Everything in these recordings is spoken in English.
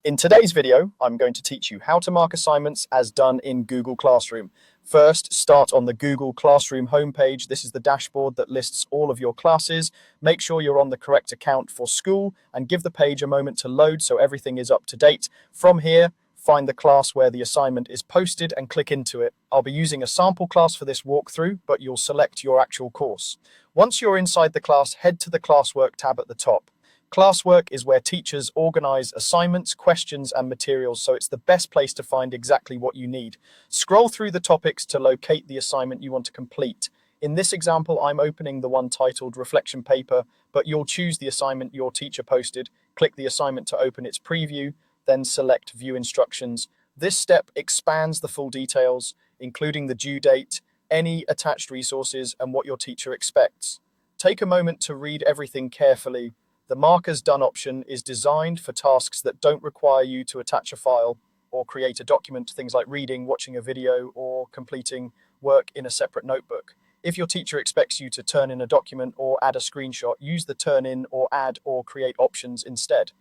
In today's video, I'm going to teach you how to mark assignments as done in Google Classroom. First, start on the Google Classroom homepage. This is the dashboard that lists all of your classes. Make sure you're on the correct account for school and give the page a moment to load so everything is up to date. From here, find the class where the assignment is posted and click into it. I'll be using a sample class for this walkthrough, but you'll select your actual course. Once you're inside the class, head to the Classwork tab at the top. Classwork is where teachers organize assignments, questions, and materials, so it's the best place to find exactly what you need. Scroll through the topics to locate the assignment you want to complete. In this example, I'm opening the one titled Reflection Paper, but you'll choose the assignment your teacher posted. Click the assignment to open its preview, then select View Instructions. This step expands the full details, including the due date, any attached resources, and what your teacher expects. Take a moment to read everything carefully. The Mark as Done option is designed for tasks that don't require you to attach a file or create a document, things like reading, watching a video, or completing work in a separate notebook. If your teacher expects you to turn in a document or add a screenshot, use the turn in or add or create options instead.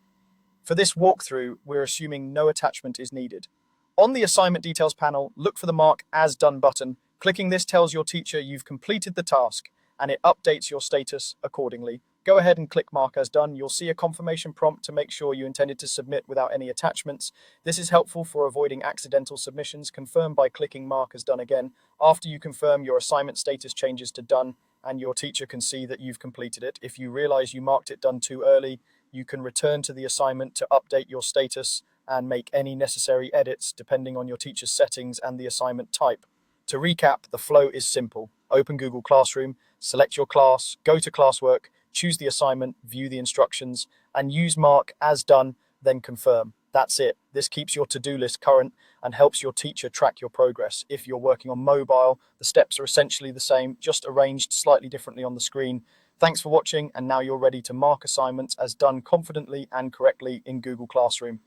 For this walkthrough, we're assuming no attachment is needed. On the assignment details panel, look for the Mark as Done button. Clicking this tells your teacher you've completed the task, and it updates your status accordingly. Go ahead and click Mark as Done. You'll see a confirmation prompt to make sure you intended to submit without any attachments. This is helpful for avoiding accidental submissions. Confirm by clicking Mark as Done again. After you confirm, your assignment status changes to Done, and your teacher can see that you've completed it. If you realize you marked it done too early, you can return to the assignment to update your status and make any necessary edits depending on your teacher's settings and the assignment type. To recap, the flow is simple. Open Google Classroom, select your class, go to Classwork, choose the assignment, view the instructions, and use Mark as Done, then confirm. That's it. This keeps your to-do list current and helps your teacher track your progress. If you're working on mobile, the steps are essentially the same, just arranged slightly differently on the screen. Thanks for watching, and now you're ready to mark assignments as done confidently and correctly in Google Classroom.